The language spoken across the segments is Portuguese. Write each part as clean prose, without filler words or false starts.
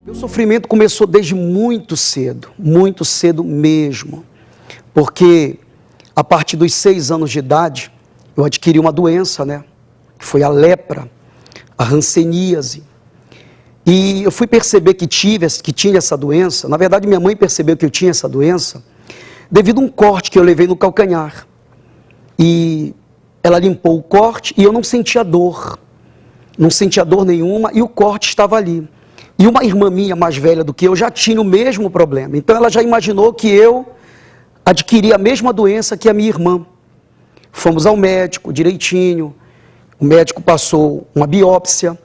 Meu sofrimento começou desde muito cedo mesmo, porque a partir dos 6 anos de idade eu adquiri uma doença, né? Que foi a lepra, a hanseníase. E eu fui perceber que tinha essa doença. Na verdade, minha mãe percebeu que eu tinha essa doença devido a um corte que eu levei no calcanhar. E ela limpou o corte e eu não sentia dor. Não sentia dor nenhuma e o corte estava ali. E uma irmã minha, mais velha do que eu, já tinha o mesmo problema. Então ela já imaginou que eu adquiri a mesma doença que a minha irmã. Fomos ao médico direitinho, o médico passou uma biópsia,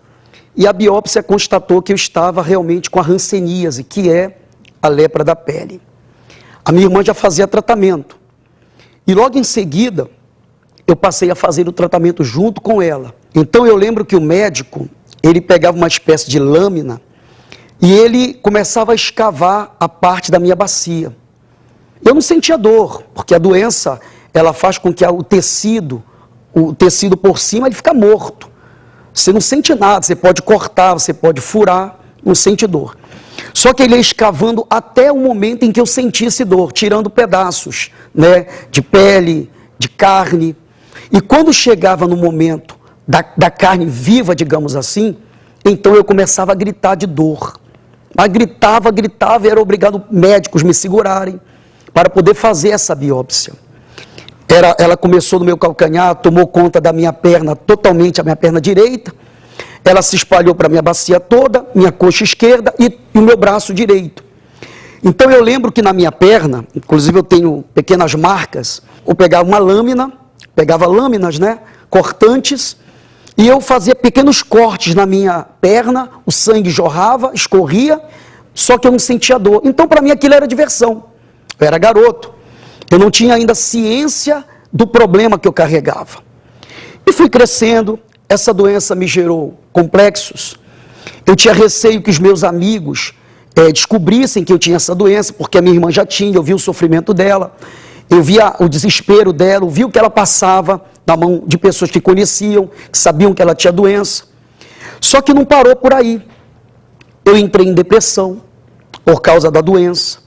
e a biópsia constatou que eu estava realmente com a hanseníase, que é a lepra da pele. A minha irmã já fazia tratamento. E logo em seguida, eu passei a fazer o tratamento junto com ela. Então eu lembro que o médico, ele pegava uma espécie de lâmina, e ele começava a escavar a parte da minha bacia. Eu não sentia dor, porque a doença, ela faz com que o tecido por cima, ele fica morto. Você não sente nada, você pode cortar, você pode furar, não sente dor. Só que ele ia escavando até o momento em que eu sentisse dor, tirando pedaços, né, de pele, de carne. E quando chegava no momento da carne viva, digamos assim, então eu começava a gritar de dor. Mas gritava, e era obrigado médicos me segurarem para poder fazer essa biópsia. Ela começou no meu calcanhar, tomou conta da minha perna, totalmente a minha perna direita. Ela se espalhou para a minha bacia toda, minha coxa esquerda e o meu braço direito. Então eu lembro que na minha perna, inclusive eu tenho pequenas marcas, eu pegava uma lâmina, pegava lâminas, né, cortantes, e eu fazia pequenos cortes na minha perna, o sangue jorrava, escorria, só que eu não sentia dor. Então para mim aquilo era diversão. Eu era garoto. Eu não tinha ainda ciência do problema que eu carregava. E fui crescendo, essa doença me gerou complexos. Eu tinha receio que os meus amigos descobrissem que eu tinha essa doença, porque a minha irmã já tinha, eu vi o sofrimento dela, eu via o desespero dela, eu vi o que ela passava na mão de pessoas que conheciam, que sabiam que ela tinha doença. Só que não parou por aí. Eu entrei em depressão por causa da doença.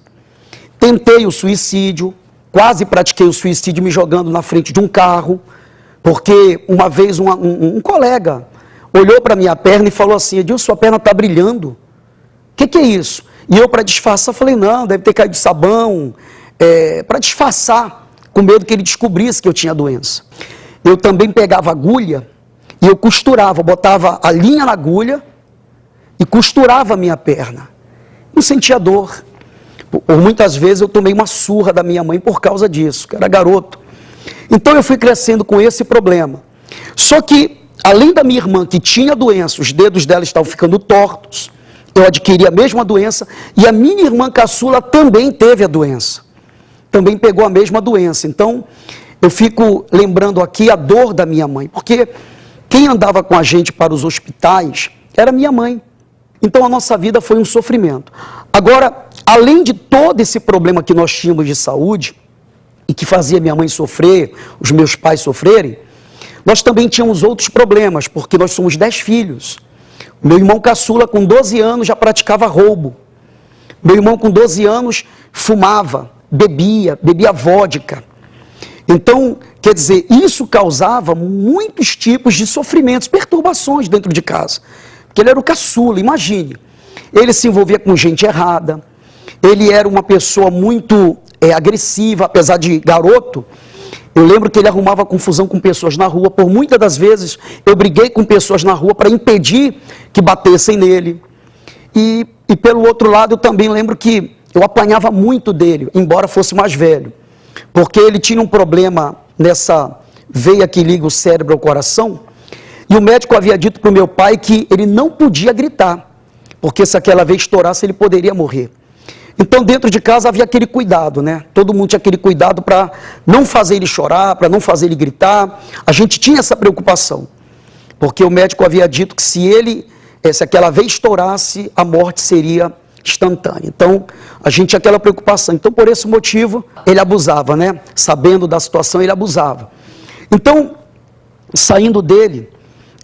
Tentei o suicídio, quase pratiquei o suicídio me jogando na frente de um carro, porque uma vez um colega olhou para a minha perna e falou assim: Edilson, sua perna está brilhando. O que é isso? E eu, para disfarçar, falei: não, deve ter caído sabão, para disfarçar, com medo que ele descobrisse que eu tinha doença. Eu também pegava agulha e eu costurava, botava a linha na agulha e costurava a minha perna. Não sentia dor. Por muitas vezes eu tomei uma surra da minha mãe por causa disso, que era garoto. Então eu fui crescendo com esse problema. Só que, além da minha irmã que tinha doença, os dedos dela estavam ficando tortos, eu adquiri a mesma doença, e a minha irmã caçula também teve a doença. Também pegou a mesma doença. Então, eu fico lembrando aqui a dor da minha mãe, porque quem andava com a gente para os hospitais era minha mãe. Então a nossa vida foi um sofrimento. Agora, além de todo esse problema que nós tínhamos de saúde, e que fazia minha mãe sofrer, os meus pais sofrerem, nós também tínhamos outros problemas, porque nós somos 10 filhos. Meu irmão caçula com 12 anos já praticava roubo. Meu irmão com 12 anos fumava, bebia vodka. Então, quer dizer, isso causava muitos tipos de sofrimentos, perturbações dentro de casa. Porque ele era o caçula, imagine. Ele se envolvia com gente errada, ele era uma pessoa muito agressiva, apesar de garoto. Eu lembro que ele arrumava confusão com pessoas na rua. Por muitas das vezes, eu briguei com pessoas na rua para impedir que batessem nele. E pelo outro lado, eu também lembro que eu apanhava muito dele, embora fosse mais velho. Porque ele tinha um problema nessa veia que liga o cérebro ao coração. E o médico havia dito para o meu pai que ele não podia gritar, porque se aquela veia estourasse, ele poderia morrer. Então, dentro de casa havia aquele cuidado, né? Todo mundo tinha aquele cuidado para não fazer ele chorar, para não fazer ele gritar. A gente tinha essa preocupação, porque o médico havia dito que se aquela veia estourasse, a morte seria instantânea. Então, a gente tinha aquela preocupação. Então, por esse motivo, ele abusava, né? Sabendo da situação, ele abusava. Então, saindo dele,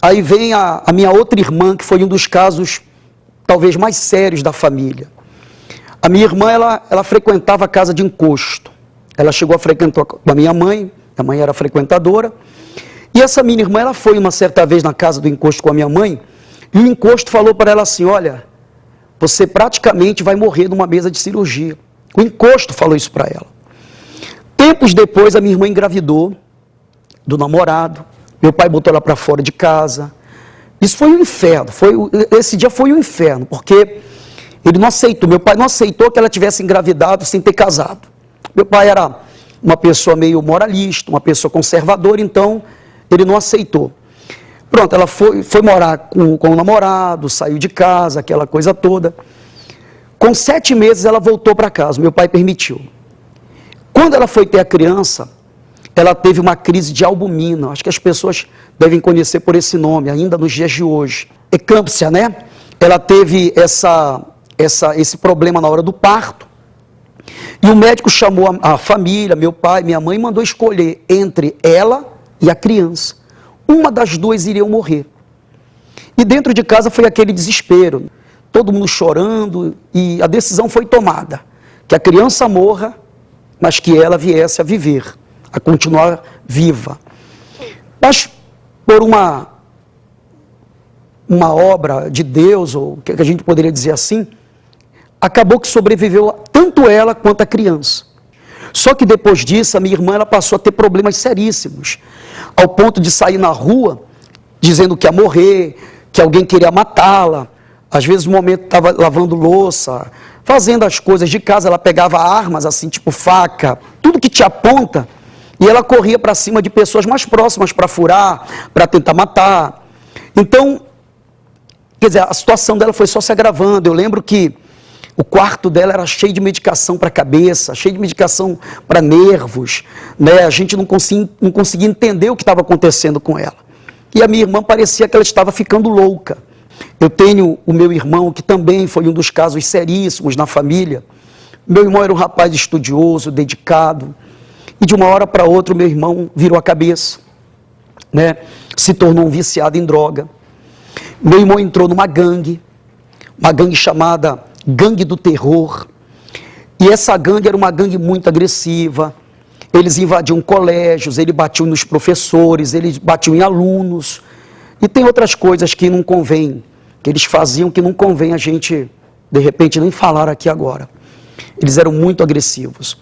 aí vem a minha outra irmã, que foi um dos casos talvez mais sérios da família. A minha irmã, ela frequentava a casa de encosto. Ela chegou a frequentar com a minha mãe era frequentadora, e essa minha irmã, ela foi uma certa vez na casa do encosto com a minha mãe, e o encosto falou para ela assim, olha, você praticamente vai morrer numa mesa de cirurgia. O encosto falou isso para ela. Tempos depois, a minha irmã engravidou do namorado, meu pai botou ela para fora de casa. Isso foi um inferno, esse dia foi um inferno, porque ele não aceitou, meu pai não aceitou que ela tivesse engravidado sem ter casado. Meu pai era uma pessoa meio moralista, uma pessoa conservadora, então ele não aceitou. Pronto, ela foi morar com o namorado, saiu de casa, aquela coisa toda. Com 7 meses ela voltou para casa, meu pai permitiu. Quando ela foi ter a criança, ela teve uma crise de albumina, acho que as pessoas devem conhecer por esse nome, ainda nos dias de hoje. Eclâmpsia, né? Ela teve esse problema na hora do parto, e o médico chamou a família, meu pai, minha mãe, e mandou escolher entre ela e a criança. Uma das duas iriam morrer. E dentro de casa foi aquele desespero, todo mundo chorando, e a decisão foi tomada, que a criança morra, mas que ela viesse a viver, a continuar viva. Mas por uma obra de Deus, ou o que a gente poderia dizer assim, acabou que sobreviveu tanto ela quanto a criança. Só que depois disso, a minha irmã ela passou a ter problemas seríssimos, ao ponto de sair na rua, dizendo que ia morrer, que alguém queria matá-la. Às vezes, no momento, estava lavando louça, fazendo as coisas de casa, ela pegava armas, assim, tipo faca, tudo que te aponta, e ela corria para cima de pessoas mais próximas para furar, para tentar matar. Então, quer dizer, a situação dela foi só se agravando. Eu lembro que o quarto dela era cheio de medicação para a cabeça, cheio de medicação para nervos, né? A gente não conseguia entender o que estava acontecendo com ela. E a minha irmã parecia que ela estava ficando louca. Eu tenho o meu irmão, que também foi um dos casos seríssimos na família. Meu irmão era um rapaz estudioso, dedicado, e de uma hora para outra o meu irmão virou a cabeça, né? Se tornou um viciado em droga. Meu irmão entrou numa gangue chamada Gangue do Terror, e essa gangue era uma gangue muito agressiva. Eles invadiam colégios, eles batiam nos professores, eles batiam em alunos, e tem outras coisas que não convém, que eles faziam que não convém a gente, de repente, nem falar aqui agora. Eles eram muito agressivos.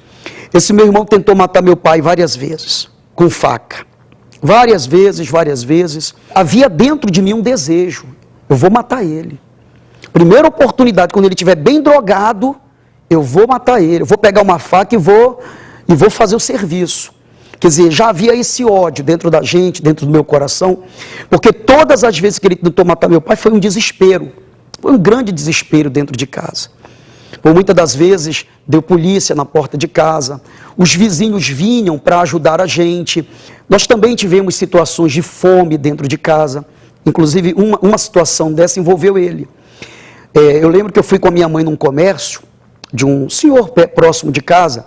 Esse meu irmão tentou matar meu pai várias vezes, com faca. Várias vezes. Havia dentro de mim um desejo, eu vou matar ele. Primeira oportunidade, quando ele estiver bem drogado, eu vou matar ele, eu vou pegar uma faca e vou fazer o serviço. Quer dizer, já havia esse ódio dentro da gente, dentro do meu coração, porque todas as vezes que ele tentou matar meu pai foi um desespero, foi um grande desespero dentro de casa. Por muitas das vezes deu polícia na porta de casa, os vizinhos vinham para ajudar a gente. Nós também tivemos situações de fome dentro de casa, inclusive uma situação dessa envolveu ele. Eu lembro que eu fui com a minha mãe num comércio de um senhor próximo de casa.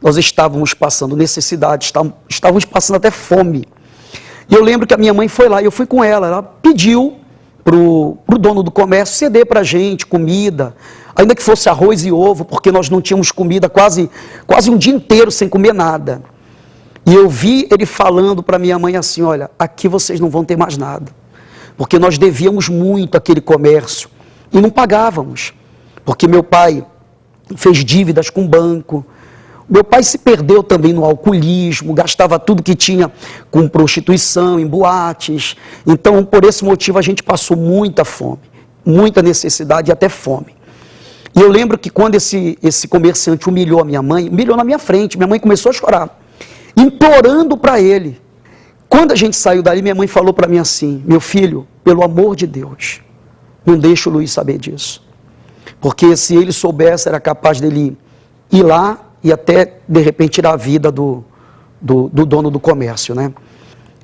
Nós estávamos passando necessidade, estávamos passando até fome. E eu lembro que a minha mãe foi lá, e eu fui com ela. Ela pediu para o dono do comércio ceder para a gente comida, ainda que fosse arroz e ovo, porque nós não tínhamos comida quase um dia inteiro sem comer nada. E eu vi ele falando para minha mãe assim, olha, aqui vocês não vão ter mais nada, porque nós devíamos muito àquele comércio. E não pagávamos, porque meu pai fez dívidas com o banco, meu pai se perdeu também no alcoolismo, gastava tudo que tinha com prostituição, em boates. Então, por esse motivo, a gente passou muita fome, muita necessidade e até fome. E eu lembro que quando esse comerciante humilhou a minha mãe, humilhou na minha frente, minha mãe começou a chorar, implorando para ele. Quando a gente saiu dali, minha mãe falou para mim assim, meu filho, pelo amor de Deus, não deixa o Luiz saber disso. Porque se ele soubesse, era capaz dele ir lá e até, de repente, tirar a vida do dono do comércio, né?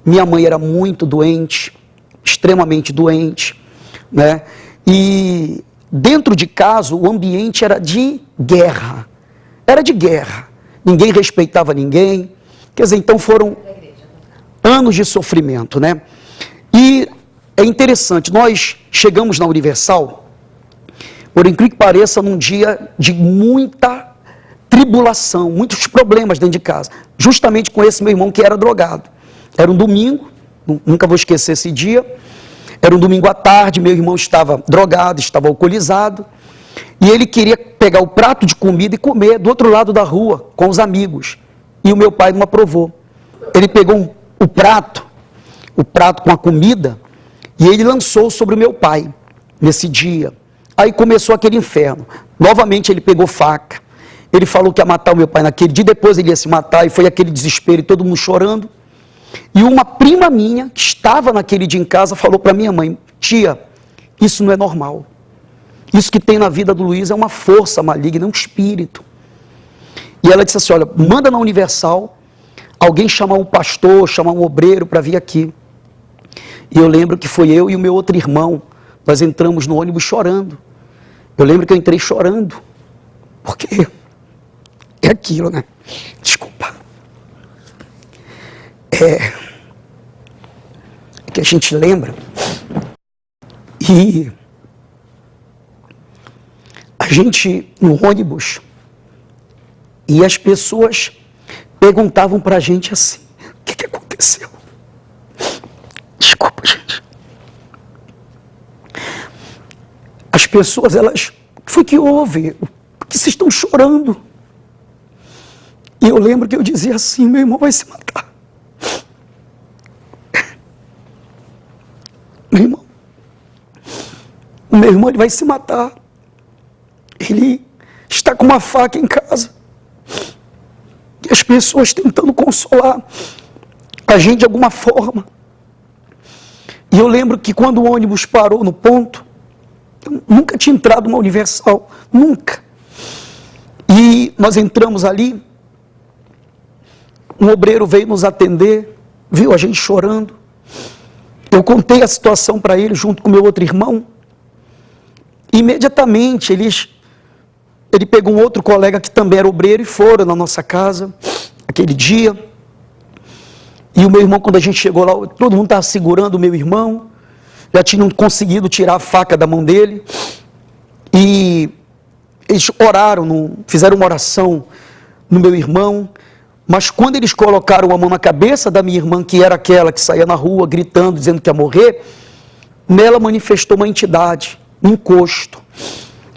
Minha mãe era muito doente, extremamente doente, né? E dentro de casa, o ambiente era de guerra. Era de guerra. Ninguém respeitava ninguém. Quer dizer, então foram anos de sofrimento, né? E é interessante, nós chegamos na Universal por incrível que pareça, num dia de muita tribulação, muitos problemas dentro de casa, justamente com esse meu irmão que era drogado. Era um domingo, nunca vou esquecer esse dia, era um domingo à tarde, meu irmão estava drogado, estava alcoolizado, e ele queria pegar o prato de comida e comer do outro lado da rua, com os amigos, e o meu pai não aprovou. Ele pegou o prato com a comida, e ele lançou sobre o meu pai, nesse dia. Aí começou aquele inferno. Novamente ele pegou faca. Ele falou que ia matar o meu pai naquele dia, depois ele ia se matar, e foi aquele desespero, e todo mundo chorando. E uma prima minha, que estava naquele dia em casa, falou para minha mãe: tia, isso não é normal. Isso que tem na vida do Luiz é uma força maligna, é um espírito. E ela disse assim: olha, manda na Universal alguém chamar um pastor, chamar um obreiro para vir aqui. E eu lembro que foi eu e o meu outro irmão, nós entramos no ônibus chorando. Eu lembro que eu entrei chorando, porque é aquilo, né? Desculpa. É que a gente lembra, e a gente no ônibus, e as pessoas perguntavam para a gente assim: o que aconteceu? Desculpa, gente. As pessoas, elas, o que foi que houve? Por que vocês estão chorando? E eu lembro que eu dizia assim: meu irmão vai se matar. O meu irmão ele vai se matar. Ele está com uma faca em casa. E as pessoas tentando consolar a gente de alguma forma. E eu lembro que quando o ônibus parou no ponto, eu nunca tinha entrado numa Universal, nunca. E nós entramos ali, um obreiro veio nos atender, viu a gente chorando. Eu contei a situação para ele junto com meu outro irmão. Imediatamente ele pegou um outro colega que também era obreiro e foram na nossa casa aquele dia. E o meu irmão, quando a gente chegou lá, todo mundo estava segurando o meu irmão, já tinham conseguido tirar a faca da mão dele. E eles oraram, fizeram uma oração no meu irmão. Mas quando eles colocaram a mão na cabeça da minha irmã, que era aquela que saía na rua gritando, dizendo que ia morrer, nela manifestou uma entidade, um encosto.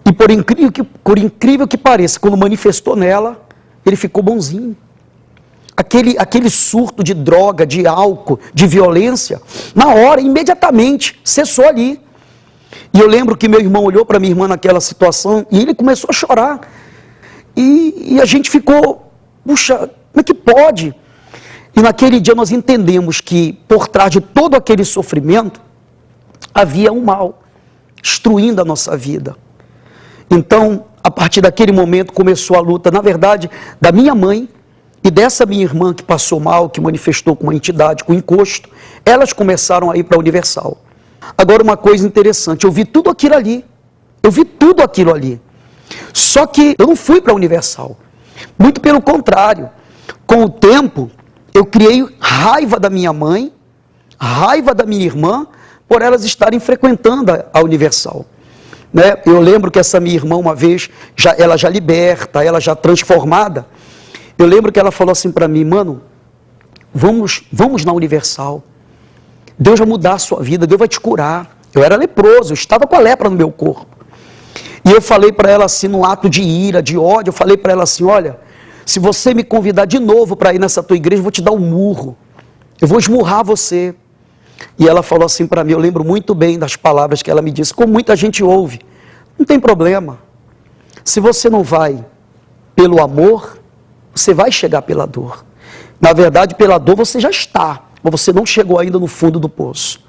E por incrível que pareça, quando manifestou nela, ele ficou bonzinho. Aquele surto de droga, de álcool, de violência, na hora, imediatamente, cessou ali. E eu lembro que meu irmão olhou para minha irmã naquela situação e ele começou a chorar. E a gente ficou, puxa, como é que pode? E naquele dia nós entendemos que por trás de todo aquele sofrimento havia um mal destruindo a nossa vida. Então, a partir daquele momento começou a luta, na verdade, da minha mãe e dessa minha irmã que passou mal, que manifestou com uma entidade, com encosto. Elas começaram a ir para a Universal. Agora, uma coisa interessante, eu vi tudo aquilo ali. Só que eu não fui para a Universal. Muito pelo contrário. Com o tempo, eu criei raiva da minha mãe, raiva da minha irmã, por elas estarem frequentando a Universal. Né? Eu lembro que essa minha irmã, uma vez, ela já liberta, ela já transformada, eu lembro que ela falou assim para mim: mano, vamos na Universal. Deus vai mudar a sua vida, Deus vai te curar. Eu era leproso, eu estava com a lepra no meu corpo. E eu falei para ela assim, num ato de ira, de ódio, eu falei para ela assim: olha, se você me convidar de novo para ir nessa tua igreja, eu vou te dar um murro. Eu vou esmurrar você. E ela falou assim para mim, eu lembro muito bem das palavras que ela me disse, como muita gente ouve: não tem problema. Se você não vai pelo amor, você vai chegar pela dor. Na verdade, pela dor você já está, mas você não chegou ainda no fundo do poço.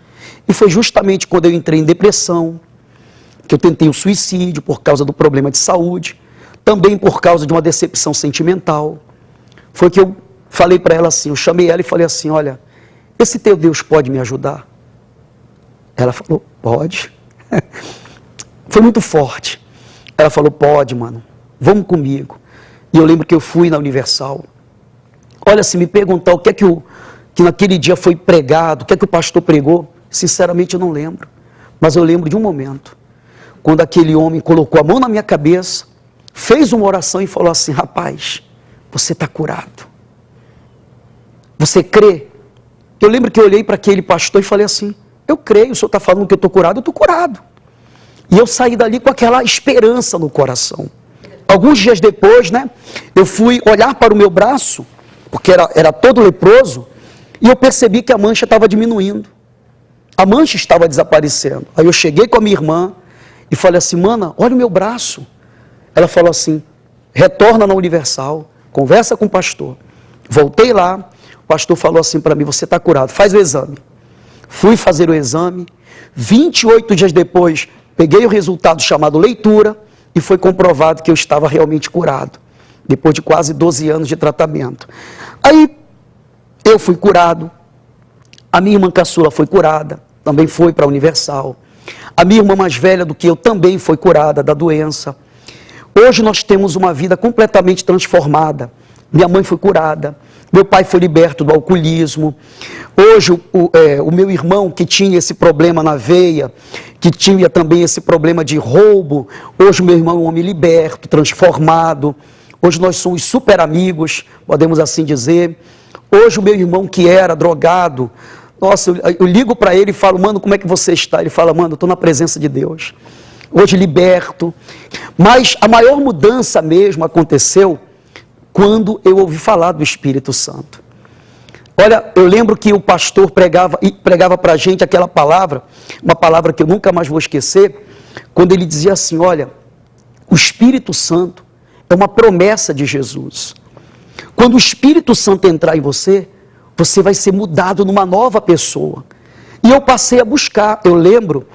E foi justamente quando eu entrei em depressão, que eu tentei o suicídio por causa do problema de saúde, também por causa de uma decepção sentimental. Foi que eu falei para ela assim, eu chamei ela e falei assim: olha, esse teu Deus pode me ajudar? Ela falou: pode. Foi muito forte. Ela falou: pode, mano, vamos comigo. E eu lembro que eu fui na Universal. Olha, se me perguntar o que é que naquele dia foi pregado, o que é que o pastor pregou, sinceramente eu não lembro. Mas eu lembro de um momento, quando aquele homem colocou a mão na minha cabeça, fez uma oração e falou assim: rapaz, você está curado. Você crê? Eu lembro que eu olhei para aquele pastor e falei assim: eu creio, o senhor está falando que eu estou curado, eu estou curado. E eu saí dali com aquela esperança no coração. Alguns dias depois, né, eu fui olhar para o meu braço, porque era todo leproso, e eu percebi que a mancha estava diminuindo. A mancha estava desaparecendo. Aí eu cheguei com a minha irmã e falei assim: mana, olha o meu braço. Ela falou assim: retorna na Universal, conversa com o pastor. Voltei lá, o pastor falou assim para mim: você está curado, faz o exame. Fui fazer o exame, 28 dias depois, peguei o resultado chamado leitura e foi comprovado que eu estava realmente curado, depois de quase 12 anos de tratamento. Aí, eu fui curado, a minha irmã caçula foi curada, também foi para a Universal. A minha irmã mais velha do que eu também foi curada da doença. Hoje nós temos uma vida completamente transformada. Minha mãe foi curada, meu pai foi liberto do alcoolismo. Hoje o meu irmão, que tinha esse problema na veia, que tinha também esse problema de roubo, hoje meu irmão é um homem liberto, transformado. Hoje nós somos super amigos, podemos assim dizer. Hoje o meu irmão, que era drogado, nossa, eu ligo para ele e falo: mano, como é que você está? Ele fala: mano, eu estou na presença de Deus. Hoje liberto. Mas a maior mudança mesmo aconteceu quando eu ouvi falar do Espírito Santo. Olha, eu lembro que o pastor pregava para a gente aquela palavra, uma palavra que eu nunca mais vou esquecer, quando ele dizia assim: olha, o Espírito Santo é uma promessa de Jesus. Quando o Espírito Santo entrar em você, você vai ser mudado numa nova pessoa. E eu passei a buscar. Eu lembro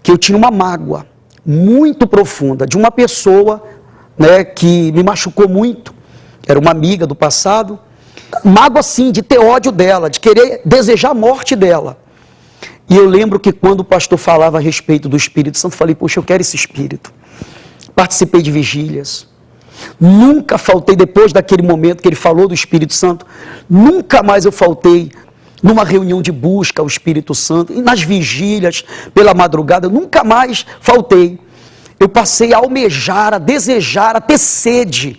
que eu tinha uma mágoa muito profunda de uma pessoa, né, que me machucou muito. Era uma amiga do passado. Mágoa assim, de ter ódio dela, de querer desejar a morte dela. E eu lembro que quando o pastor falava a respeito do Espírito Santo, eu falei: poxa, eu quero esse Espírito. Participei de vigílias. Nunca faltei, depois daquele momento que ele falou do Espírito Santo, nunca mais eu faltei numa reunião de busca ao Espírito Santo, e nas vigílias, pela madrugada, nunca mais faltei. Eu passei a almejar, a desejar, a ter sede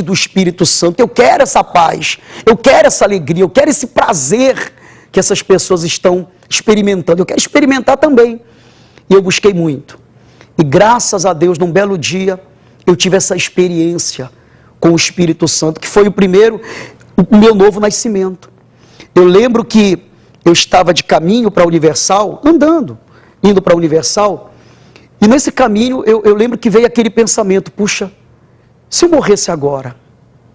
do Espírito Santo. Eu quero essa paz, eu quero essa alegria, eu quero esse prazer que essas pessoas estão experimentando, eu quero experimentar também. E eu busquei muito. E graças a Deus, num belo dia, eu tive essa experiência com o Espírito Santo, que foi o meu novo nascimento. Eu lembro que eu estava de caminho para a Universal, andando, indo para a Universal, e nesse caminho eu lembro que veio aquele pensamento: puxa, se eu morresse agora,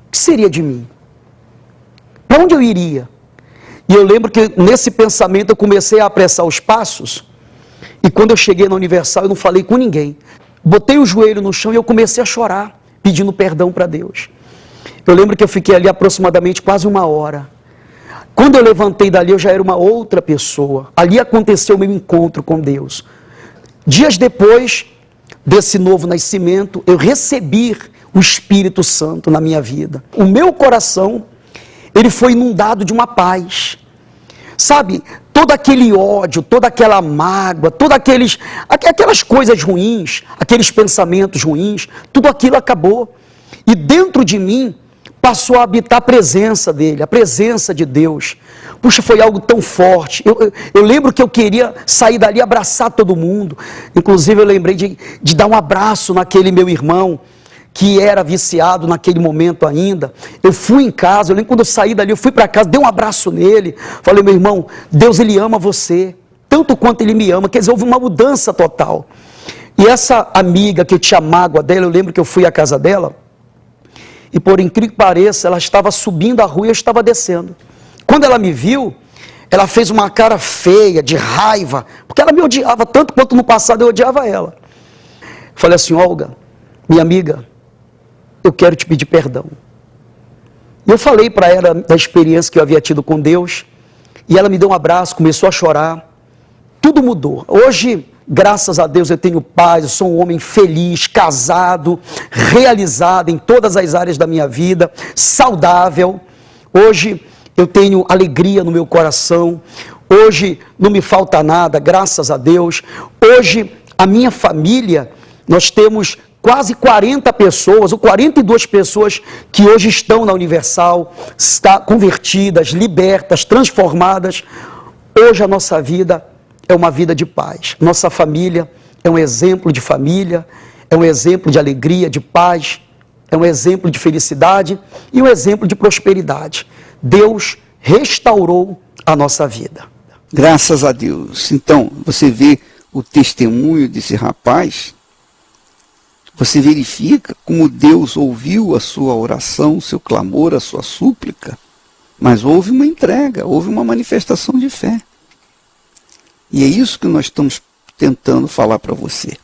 o que seria de mim? Para onde eu iria? E eu lembro que nesse pensamento eu comecei a apressar os passos, e quando eu cheguei na Universal eu não falei com ninguém. Botei o joelho no chão e eu comecei a chorar, pedindo perdão para Deus. Eu lembro que eu fiquei ali aproximadamente quase 1 hora. Quando eu levantei dali, eu já era uma outra pessoa. Ali aconteceu o meu encontro com Deus. Dias depois desse novo nascimento, eu recebi o Espírito Santo na minha vida. O meu coração, ele foi inundado de uma paz. Sabe, todo aquele ódio, toda aquela mágoa, aquelas coisas ruins, aqueles pensamentos ruins, tudo aquilo acabou. E dentro de mim passou a habitar a presença dele, a presença de Deus. Puxa, foi algo tão forte. Eu lembro que eu queria sair dali e abraçar todo mundo. Inclusive eu lembrei de dar um abraço naquele meu irmão, que era viciado naquele momento ainda. Eu fui em casa, eu lembro quando eu saí dali, eu fui para casa, dei um abraço nele, falei: meu irmão, Deus, ele ama você, tanto quanto ele me ama. Quer dizer, houve uma mudança total. E essa amiga que eu tinha mágoa dela, eu lembro que eu fui à casa dela, e por incrível que pareça, ela estava subindo a rua e eu estava descendo. Quando ela me viu, ela fez uma cara feia, de raiva, porque ela me odiava tanto quanto no passado eu odiava ela. Falei assim: Olga, minha amiga, eu quero te pedir perdão. E eu falei para ela da experiência que eu havia tido com Deus, e ela me deu um abraço, começou a chorar. Tudo mudou. Hoje, graças a Deus, eu tenho paz, eu sou um homem feliz, casado, realizado em todas as áreas da minha vida, saudável. Hoje eu tenho alegria no meu coração. Hoje não me falta nada, graças a Deus. Hoje A minha família, nós temos quase 40 pessoas, ou 42 pessoas que hoje estão na Universal, convertidas, libertas, transformadas. Hoje a nossa vida é uma vida de paz. Nossa família é um exemplo de família, é um exemplo de alegria, de paz, é um exemplo de felicidade e um exemplo de prosperidade. Deus restaurou a nossa vida. Graças a Deus. Então, você vê o testemunho desse rapaz, você verifica como Deus ouviu a sua oração, o seu clamor, a sua súplica, mas houve uma entrega, houve uma manifestação de fé. E é isso que nós estamos tentando falar para você.